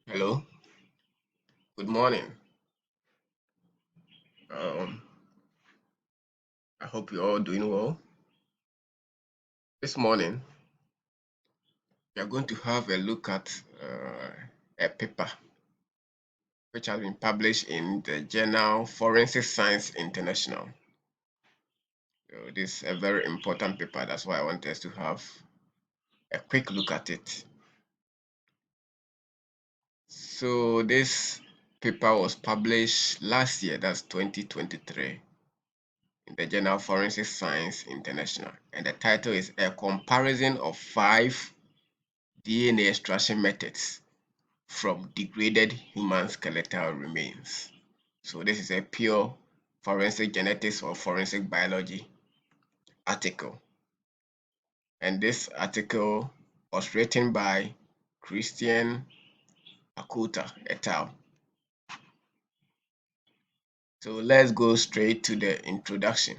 Hello, good morning. Um, I hope you're all doing well. This morning, we are going to have a look at a paper which has been published in the journal Forensic Science International. So this is a very important paper. That's why I want us to have a quick look at it. So this paper was published last year, that's 2023, in the journal Forensic Science International. And the title is A Comparison of 5 DNA Extraction Methods from Degraded Human Skeletal Remains. So this is a pure forensic genetics or forensic biology article. And this article was written by Christian Akuta et al. So let's go straight to the introduction.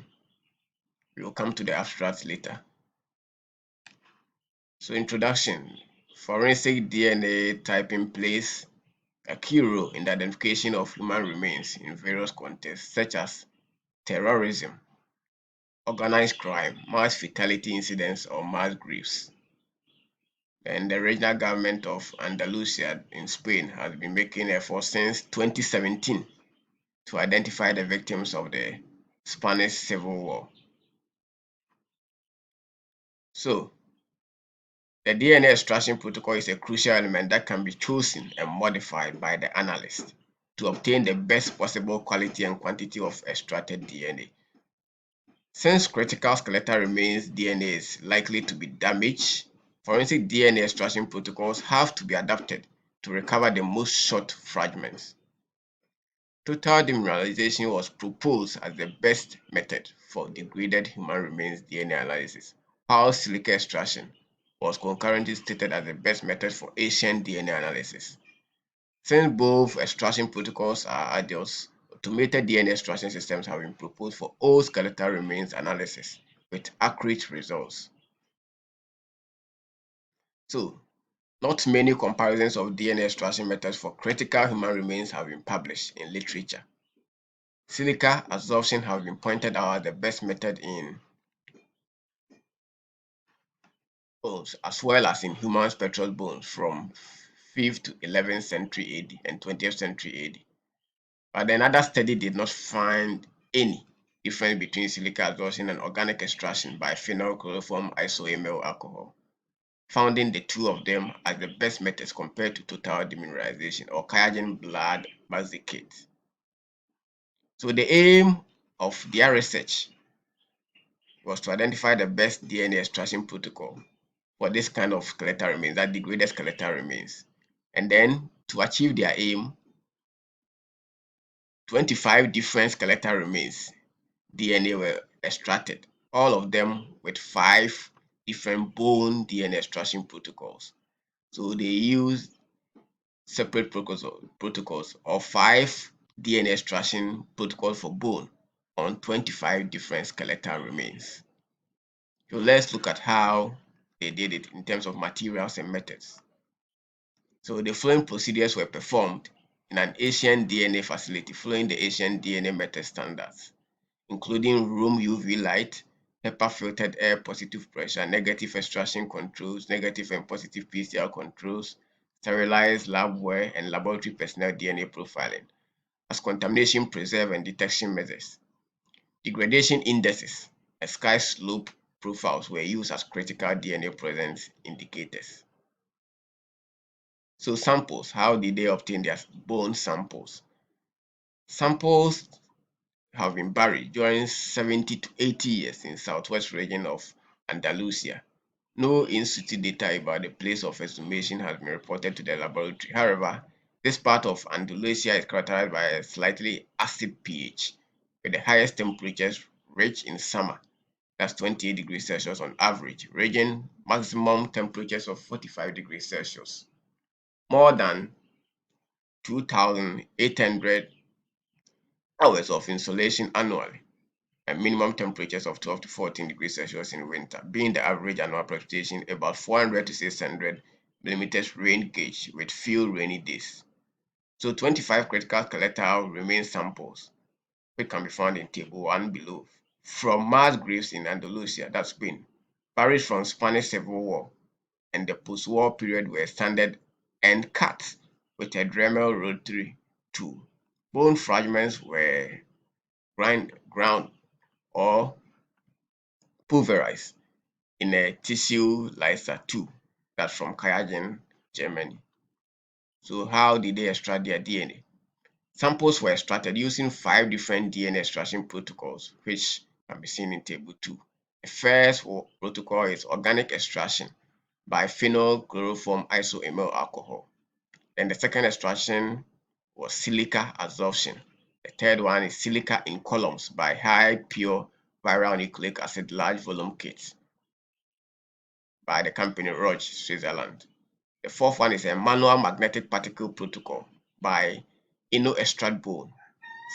We will come to the abstract later. So introduction. Forensic DNA typing plays a key role in the identification of human remains in various contexts such as terrorism, organized crime, mass fatality incidents, or mass graves. And the regional government of Andalusia in Spain has been making efforts since 2017 to identify the victims of the Spanish Civil War. So, the DNA extraction protocol is a crucial element that can be chosen and modified by the analyst to obtain the best possible quality and quantity of extracted DNA. Since critical skeletal remains DNA is likely to be damaged, forensic DNA extraction protocols have to be adapted to recover the most short fragments. Total demineralization was proposed as the best method for degraded human remains DNA analysis, while silica extraction was concurrently stated as the best method for ancient DNA analysis. Since both extraction protocols are arduous, automated DNA extraction systems have been proposed for all skeletal remains analysis with accurate results. So, not many comparisons of DNA extraction methods for critical human remains have been published in literature. Silica adsorption has been pointed out as the best method in bones, as well as in human spectral bones from 5th to 11th century AD and 20th century AD. But another study did not find any difference between silica adsorption and organic extraction by phenylchloroform isoamyl alcohol, founding the two of them as the best methods compared to total demineralization or Qiagen blood basicate. So the aim of their research was to identify the best DNA extraction protocol for this kind of skeletal remains, that degraded skeletal remains. And then to achieve their aim, 25 different skeletal remains DNA were extracted, all of them with 5 different bone DNA extraction protocols. So they used separate protocols or 5 DNA extraction protocols for bone on 25 different skeletal remains. So let's look at how they did it in terms of materials and methods. So the following procedures were performed in an Asian DNA facility following the Asian DNA method standards, including room UV light, HEPA filtered air positive pressure, negative extraction controls, negative and positive PCR controls, sterilized labware, and laboratory personnel DNA profiling as contamination preserve and detection measures. Degradation indices and sky slope profiles were used as critical DNA presence indicators. So samples, how did they obtain their bone samples? Samples have been buried during 70 to 80 years in southwest region of Andalusia. No in situ data about the place of exhumation has been reported to the laboratory. However, this part of Andalusia is characterized by a slightly acid pH, with the highest temperatures reached in summer, that's 28 degrees Celsius on average, reaching maximum temperatures of 45 degrees Celsius. More than 2,800 hours of insolation annually, and minimum temperatures of 12 to 14 degrees Celsius in winter, being the average annual precipitation about 400 to 600 millimeters rain gauge with few rainy days. So 25 critical skeletal remains samples, which can be found in table 1 below, from mass graves in Andalusia, that's Spain, buried from Spanish Civil War and the post-war period were sanded and cut with a Dremel rotary tool. Bone fragments were ground or pulverized in a tissue lyser tool, that's from Kayagen, Germany. So how did they extract their DNA? Samples were extracted using 5 different DNA extraction protocols, which can be seen in table 2. The first protocol is organic extraction by phenylchloroform isoamyl alcohol. Then the second extraction was silica adsorption. The third one is silica in columns by high pure viral nucleic acid large volume kits by the company Roche, Switzerland. The fourth one is a manual magnetic particle protocol by InnoExtract Bone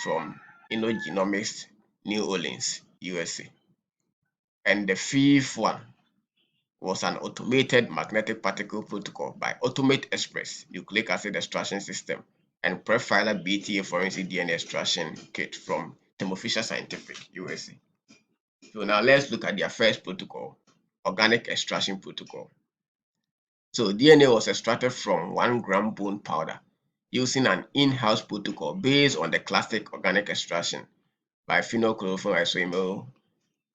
from InnoGenomics, New Orleans, USA. And the fifth one was an automated magnetic particle protocol by Automate Express nucleic acid extraction system and Profiler BTA forensic DNA extraction kit from Thermo Fisher Scientific, USA. So now let's look at their first protocol, organic extraction protocol. So DNA was extracted from 1 gram bone powder using an in-house protocol based on the classic organic extraction by phenylchloroform isoamyl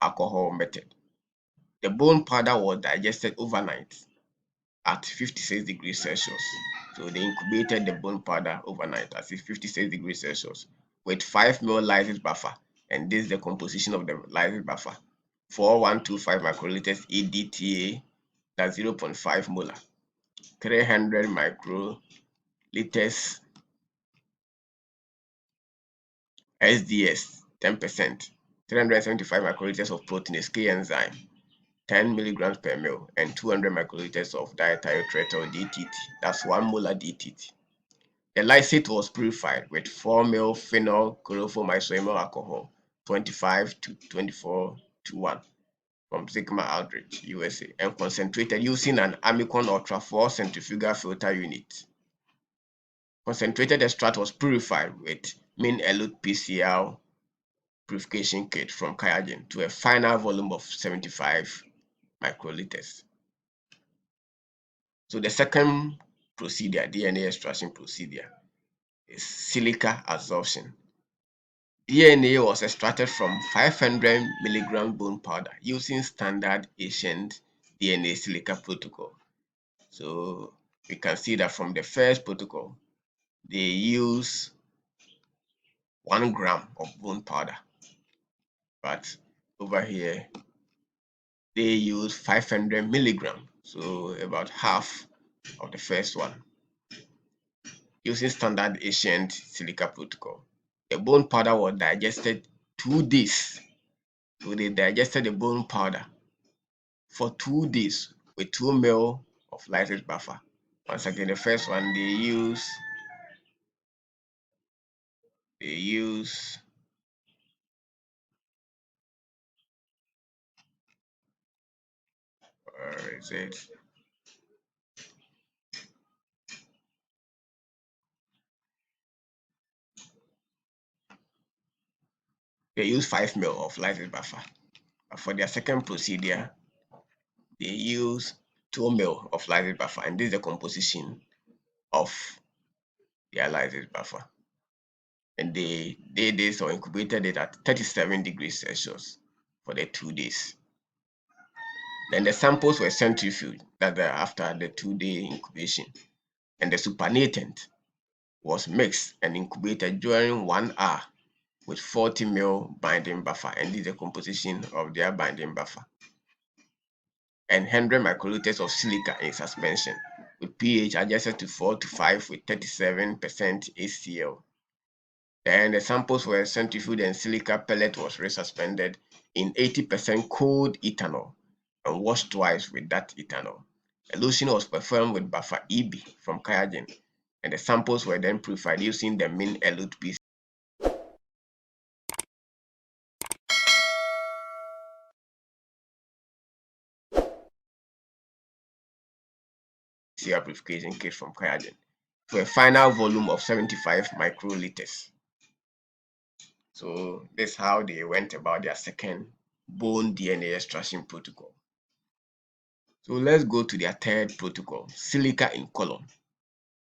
alcohol method. The bone powder was digested overnight at 56 degrees Celsius. So they incubated the bone powder overnight at 56 degrees Celsius with 5 ml lysis buffer, and this is the composition of the lysis buffer. 4125 microliters EDTA, that's 0.5 molar. 300 microliters SDS, 10%. 375 microliters of proteinase K enzyme, 10 milligrams per ml, and 200 microliters of diethyltretol DTT, that's 1 molar DTT. The lysate was purified with 4 ml phenol chloroform isoamyl alcohol, 25 to 24 to 1 from Sigma Aldrich, USA, and concentrated using an Amicon Ultra 4 centrifugal filter unit. Concentrated extract was purified with min elute PCl purification kit from Kayagen to a final volume of 75 microliters. So the second procedure, DNA extraction procedure, is silica adsorption. DNA was extracted from 500 milligram bone powder using standard ancient DNA silica protocol. So we can see that from the first protocol, they use 1 gram of bone powder, but over here they use 500 milligram, so about half of the first one, using standard ancient silica protocol. The bone powder was digested 2 days. So they digested the bone powder for 2 days with 2 ml of lysis buffer. Once again, the first one they use where is it? They use 5 ml of lysis buffer. But for their second procedure, they use 2 ml of lysis buffer, and this is the composition of their lysis buffer. And they did this or incubated it at 37 degrees Celsius for the 2 days. Then the samples were centrifuged after the 2-day incubation, and the supernatant was mixed and incubated during 1 hour with 40 ml binding buffer, and this is the composition of their binding buffer, and 100 microliters of silica in suspension with pH adjusted to 4 to 5 with 37% HCl. Then the samples were centrifuged and silica pellet was resuspended in 80% cold ethanol and washed twice with that ethanol. Elution was performed with buffer EB from Kayagen, and the samples were then purified using the min elute PC. PCR purification kit from QIAGEN for a final volume of 75 microliters. So this is how they went about their second bone DNA extraction protocol. So let's go to their third protocol, silica in column,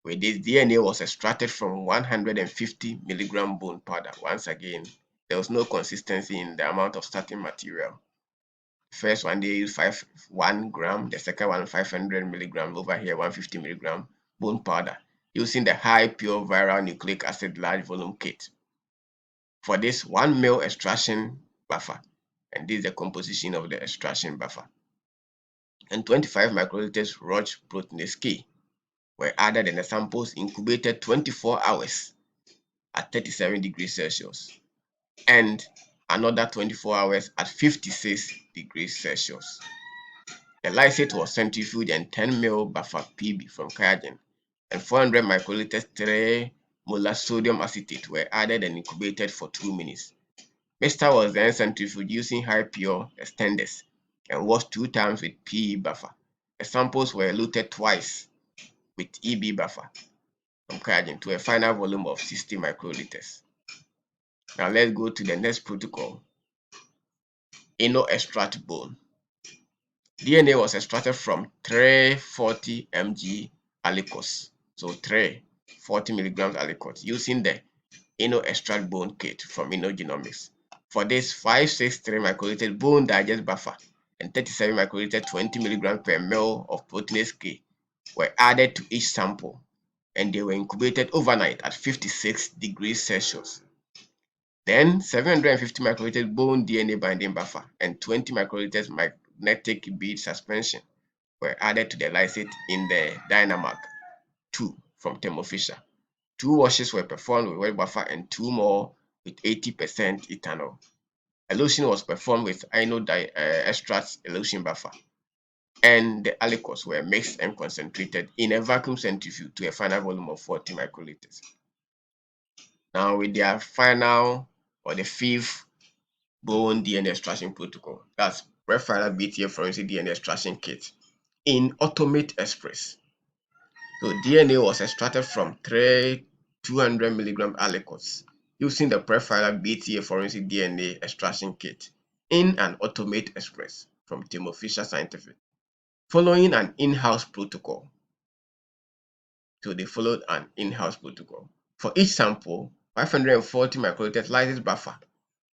where this DNA was extracted from 150 milligram bone powder. Once again, there was no consistency in the amount of starting material. First one they used 1 gram, the second one 500 milligram, over here 150 milligram bone powder, using the high pure viral nucleic acid large volume kit. For this 1 ml extraction buffer, and this is the composition of the extraction buffer, and 25 microliters Roche proteinase K were added, and the samples incubated 24 hours at 37 degrees Celsius and another 24 hours at 56 degrees Celsius. The lysate was centrifuged and 10 ml buffer PB from QIAGEN and 400 microliters 3 molar sodium acetate were added and incubated for 2 minutes. Mixture was then centrifuged using high pure extenders and washed 2 times with PE buffer. The samples were eluted twice with EB buffer from QIAGEN to a final volume of 60 microliters. Now let's go to the next protocol, inner extract bone. DNA was extracted from 340 mg aliquots, so 340 milligrams aliquots, using the inner extract bone kit from Immunogenomics. For this, 563 microliter bone digest buffer and 37 microliter 20 milligrams per ml of proteinase K were added to each sample, and they were incubated overnight at 56 degrees Celsius. Then 750 microliters bone DNA binding buffer and 20 microliters magnetic bead suspension were added to the lysate in the Dynamac 2 from Thermo Fisher. 2 washes were performed with wet buffer and 2 more with 80% ethanol. Elution was performed with extract elution buffer, and the aliquots were mixed and concentrated in a vacuum centrifuge to a final volume of 40 microliters. Now with their final or the fifth bone DNA extraction protocol, that's Prefiler BTA forensic DNA extraction kit in Automate Express. So DNA was extracted from 200 milligram aliquots using the Prefiler BTA forensic DNA extraction kit in an Automate Express from Thermo Fisher Scientific, following an in-house protocol. So they followed an in-house protocol. For each sample, 540 microliters lysate buffer,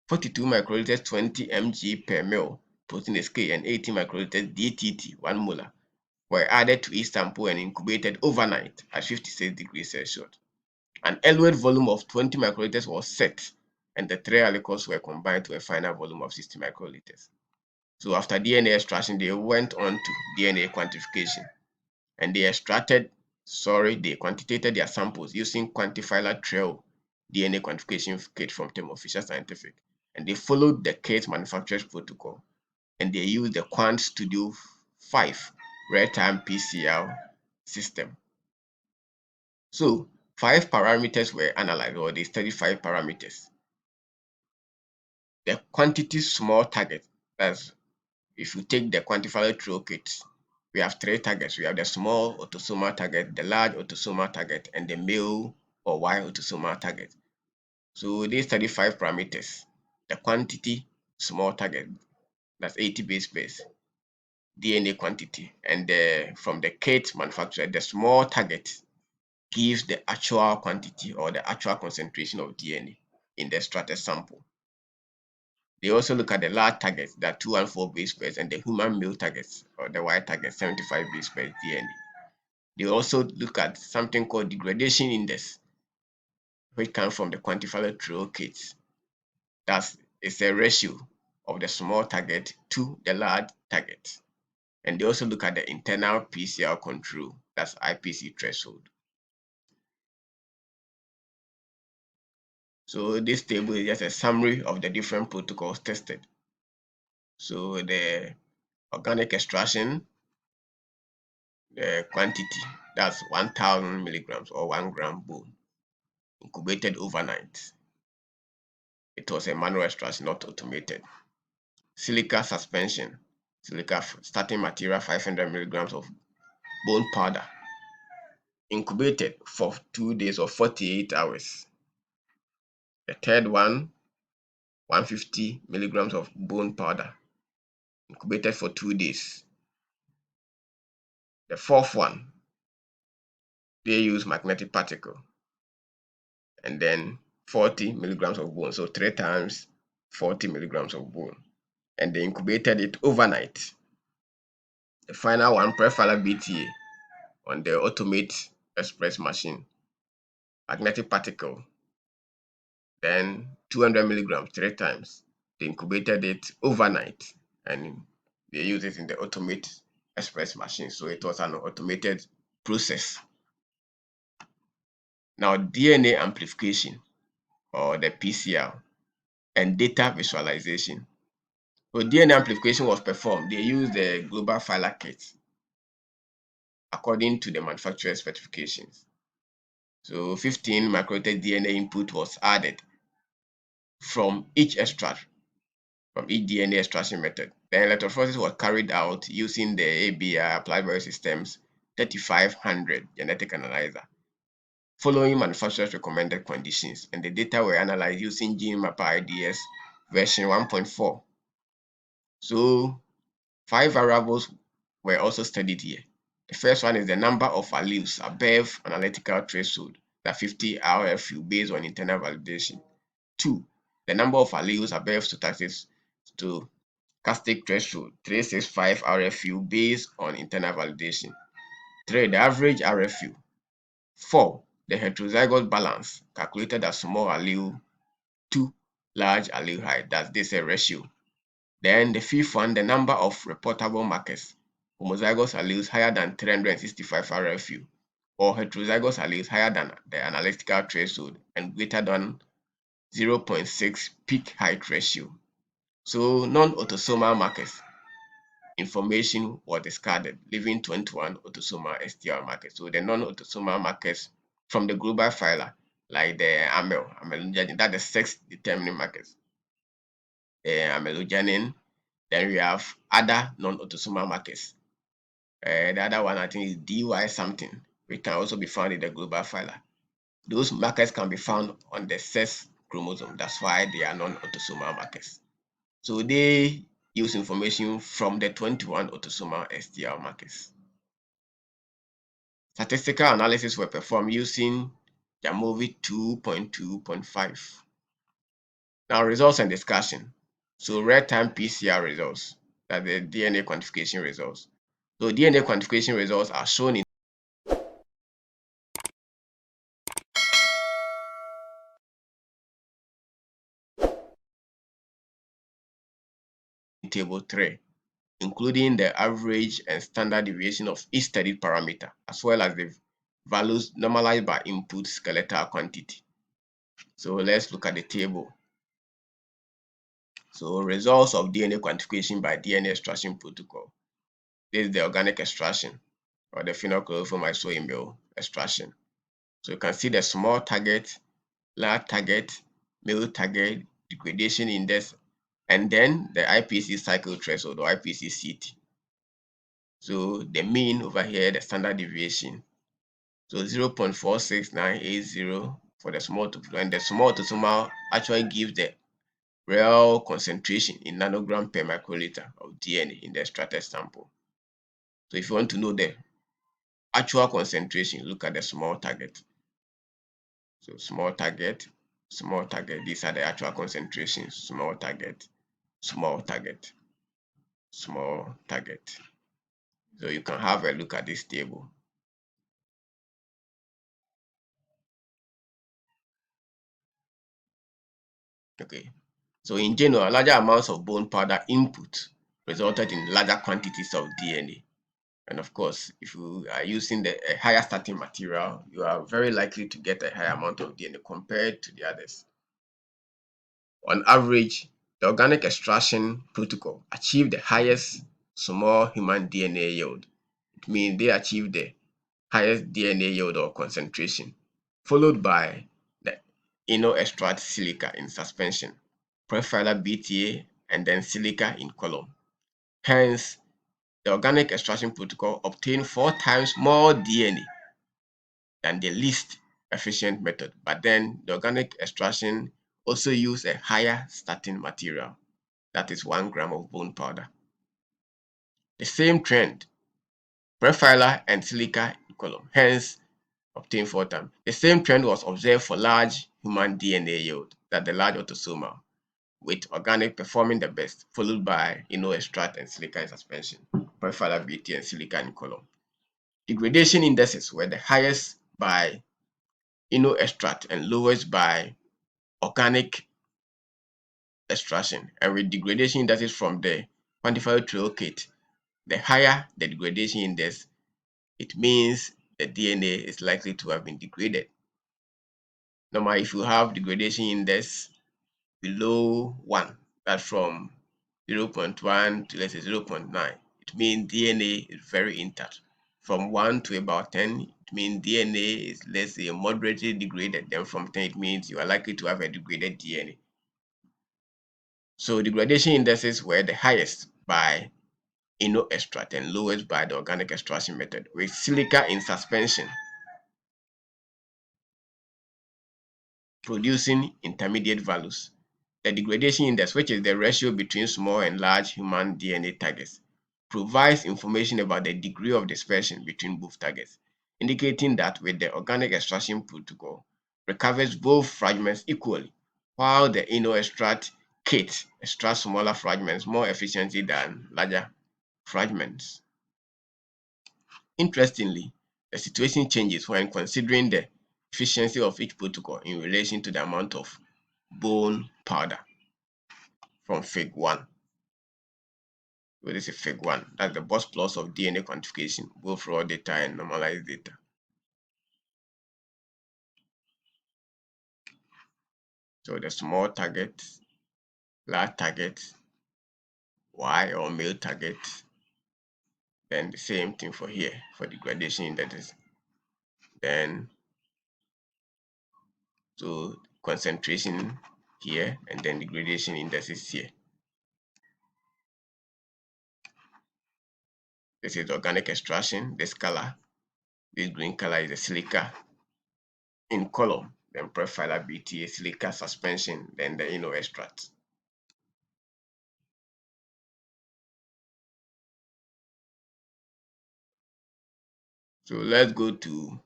42 microliters 20 mg per ml proteinase K, and 80 microliters DTT 1 molar were added to each sample and incubated overnight at 56 degrees Celsius. An eluate volume of 20 microliters was set, and the 3 aliquots were combined to a final volume of 60 microliters. So after DNA extraction, they went on to DNA quantification, and they quantitated their samples using quantifiler trail DNA quantification kit from Thermo Fisher Scientific, and they followed the kit manufacturer's protocol, and they used the Quant Studio 5 real-time PCR system. So 5 parameters were analyzed, or they studied 5 parameters. The quantity small target, that's if you take the quantifier trail kit, we have 3 targets. We have the small autosomal target, the large autosomal target, and the male or Y autosomal target. So they study 5 parameters. The quantity, small target, that's 80 base pairs, DNA quantity, and from the kit manufacturer, the small target gives the actual quantity or the actual concentration of DNA in the extracted sample. They also look at the large targets, that 214 base pairs, and the human male targets or the Y target, 75 base pairs DNA. They also look at something called degradation index, which comes from the quantifier trail kits. It's a ratio of the small target to the large target. And they also look at the internal PCR control, that's IPC threshold. So this table is just a summary of the different protocols tested. So the organic extraction, the quantity, that's 1000 milligrams or 1 gram bone, incubated overnight. It was a manual extraction, not automated. Silica suspension, silica starting material 500 milligrams of bone powder incubated for 2 days or 48 hours. The third one, 150 milligrams of bone powder, incubated for 2 days. The fourth one, they use magnetic particle, and then 40 milligrams of bone. So 3 times 40 milligrams of bone. And they incubated it overnight. The final one, prefilar BTA on the automate express machine, magnetic particle, then 200 milligrams 3 times. They incubated it overnight and they use it in the automate express machine. So it was an automated process. Now, DNA amplification, or the PCR, and data visualization. So DNA amplification was performed. They used the global filer kit according to the manufacturer specifications. So 15 microlated DNA input was added from each extract, from each DNA extraction method. The electrophoresis was carried out using the ABI Applied Biosystems 3500 genetic analyzer, following manufacturer's recommended conditions, and the data were analyzed using GeneMapper IDS version 1.4. So 5 variables were also studied here. The first one is the number of alleles above analytical threshold, that 50 RFU based on internal validation. 2. The number of alleles above stochastic threshold, 365 RFU based on internal validation. 3. The average RFU. 4. The heterozygous balance, calculated as small allele to large allele height, that's this a ratio. Then the fifth one, the number of reportable markers, homozygous alleles higher than 365 RFU, or heterozygous alleles higher than the analytical threshold and greater than 0.6 peak height ratio. So non-autosomal markers information was discarded, leaving 21 autosomal STR markers. So the non-autosomal markers from the global filer, like the amelogenin, that's the sex determining markers, amelogenin. Then we have other non-autosomal markers. The other one I think is DY something, which can also be found in the global filer. Those markers can be found on the sex chromosome. That's why they are non-autosomal markers. So they use information from the 21 autosomal STR markers. Statistical analysis were performed using Jamovi 2.2.5. Now, results and discussion. So real-time PCR results, that the DNA quantification results. So DNA quantification results are shown in table 3, including the average and standard deviation of each studied parameter, as well as the values normalized by input skeletal quantity. So let's look at the table. So results of DNA quantification by DNA extraction protocol. This is the organic extraction, or the phenylchloroform isoamyl extraction. So you can see the small target, large target, middle target, degradation index, and then the IPC cycle threshold, or IPC-CT. So the mean over here, the standard deviation. So 0.46980 for the small autosomal, and the small autosomal actually gives the real concentration in nanogram per microliter of DNA in the extracted sample. So if you want to know the actual concentration, look at the small target. So small target, these are the actual concentrations. Small target, small target, small target. So you can have a look at this table. Okay. So in general, larger amounts of bone powder input resulted in larger quantities of DNA. And of course, if you are using a higher starting material, you are very likely to get a higher amount of DNA compared to the others. On average, the organic extraction protocol achieved the highest small human DNA yield. It means they achieved the highest DNA yield or concentration, followed by the extract silica in suspension, prefilar BTA, and then silica in column. Hence, the organic extraction protocol obtained 4 times more DNA than the least efficient method. But then the organic extraction also use a higher starting material, that is 1 gram of bone powder. The same trend, prefilar and silica in column, hence obtained 4 times. The same trend was observed for large human DNA yield, that the large autosomal, with organic performing the best, followed by extract and silica in suspension, prefilar BT and silica in column. Degradation indices were the highest by extract and lowest by organic extraction, and with degradation indices from the quantified trail kit, the higher the degradation index, it means the DNA is likely to have been degraded. Normally, if you have degradation index below 1, that's from 0.1 to let's say 0.9, it means DNA is very intact. From 1 to about 10, it means DNA is, let's say, moderately degraded. Then from 10, it means you are likely to have a degraded DNA. So degradation indices were the highest by extract and lowest by the organic extraction method, with silica in suspension producing intermediate values. The degradation index, which is the ratio between small and large human DNA targets, provides information about the degree of dispersion between both targets, indicating that with the organic extraction protocol, recovers both fragments equally, while the extract kit extracts smaller fragments more efficiently than larger fragments. Interestingly, the situation changes when considering the efficiency of each protocol in relation to the amount of bone powder from Fig 1. So this is Fig 1. That's the box plots of DNA quantification, both raw data and normalized data. So the small target, large target, Y or male target, then the same thing for here, for degradation indices. Then, so concentration here, and then degradation indices here. This is organic extraction, this color. This green color is the silica in column, then prefilar BTA, silica suspension, then the extract. So let's go to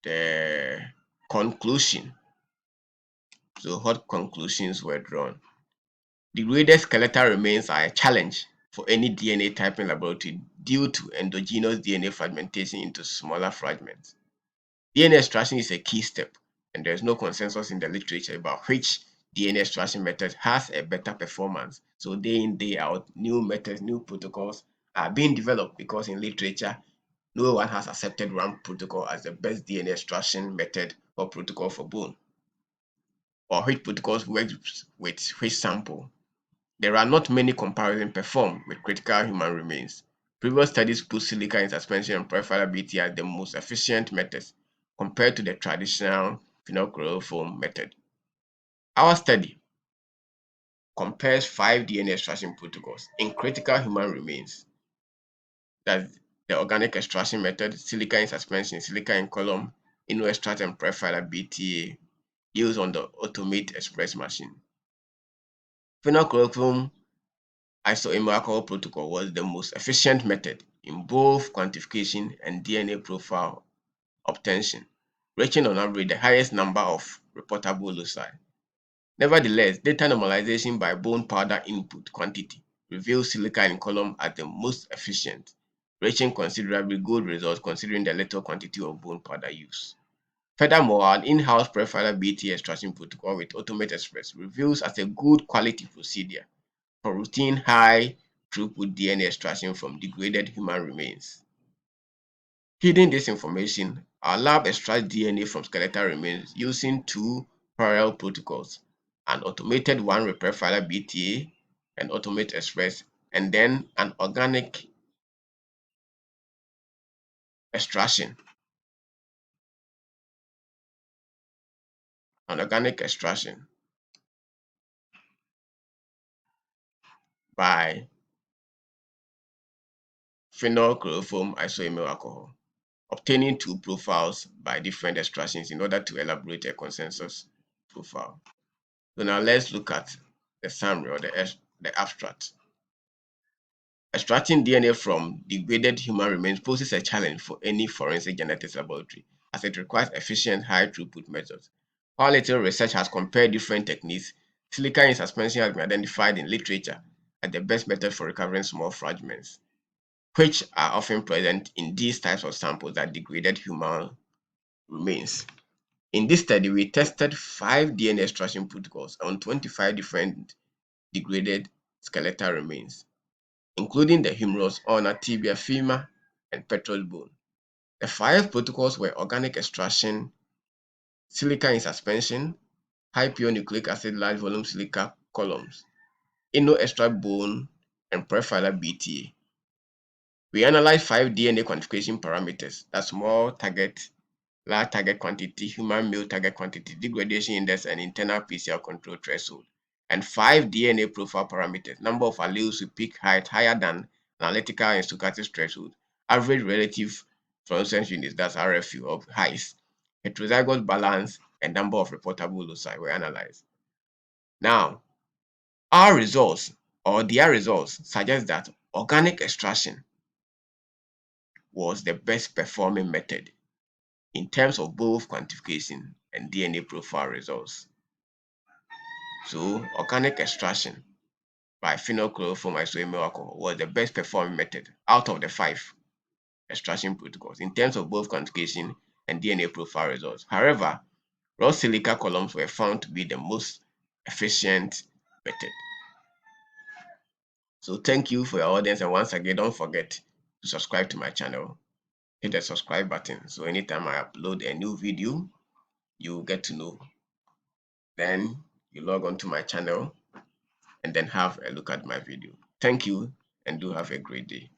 the conclusion. So what conclusions were drawn? Degraded skeletal remains are a challenge for any DNA typing laboratory due to endogenous DNA fragmentation into smaller fragments. DNA extraction is a key step, and there is no consensus in the literature about which DNA extraction method has a better performance. So day in, day out, new methods, new protocols are being developed, because in literature, no one has accepted one protocol as the best DNA extraction method or protocol for bone, or which protocols work with which sample. There are not many comparisons performed with critical human remains. Previous studies put silica in suspension and peripheral BT as the most efficient methods compared to the traditional phenylchloroform method. Our study compares 5 DNA extraction protocols in critical human remains. That's the organic extraction method, silica in suspension, silica in column, extract and peripheral BTA used on the Automate Express machine. Phenylchloroform isoamyl alcohol protocol was the most efficient method in both quantification and DNA profile obtention, reaching on average the highest number of reportable loci. Nevertheless, data normalization by bone powder input quantity reveals silica in column as the most efficient, reaching considerably good results considering the little quantity of bone powder used. Furthermore, an in-house prefilar BT extraction protocol with Automate Express reveals as a good quality procedure for routine high throughput DNA extraction from degraded human remains. Hidden this information, our lab extracts DNA from skeletal remains using 2 parallel protocols, an automated one with prefilar BTA and Automate Express, and then an organic extraction. By phenol chloroform isoamyl alcohol, obtaining two profiles by different extractions in order to elaborate a consensus profile. So now let's look at the summary or the abstract. Extracting DNA from degraded human remains poses a challenge for any forensic genetics laboratory, as it requires efficient, high-throughput methods. While little research has compared different techniques, silica in suspension has been identified in literature as the best method for recovering small fragments, which are often present in these types of samples that degraded human remains. In this study, we tested 5 DNA extraction protocols on 25 different degraded skeletal remains, including the humerus, ulna, tibia, femur, and petrous bone. The 5 protocols were organic extraction, silica in suspension, high pure nucleic acid large volume silica columns, inno extract bone, and prefilar BTA. We analyzed 5 DNA quantification parameters: that's small target, large target quantity, human male target quantity, degradation index, and internal PCR control threshold, and 5 DNA profile parameters: number of alleles with peak height higher than analytical and stochastic threshold, average relative fluorescence units, that's RFU, of heights, heterozygous balance, and number of reportable loci were analyzed. Now, our results or their results suggest that organic extraction was the best performing method in terms of both quantification and DNA profile results. So, organic extraction by phenylchloroform isoamyl alcohol was the best performing method out of the 5 extraction protocols in terms of both quantification and DNA profile results. However, raw silica columns were found to be the most efficient method. So thank you for your audience, and once again, don't forget to subscribe to my channel. Hit the subscribe button so anytime I upload a new video, you will get to know. Then you log on to my channel and then have a look at my video. Thank you and do have a great day.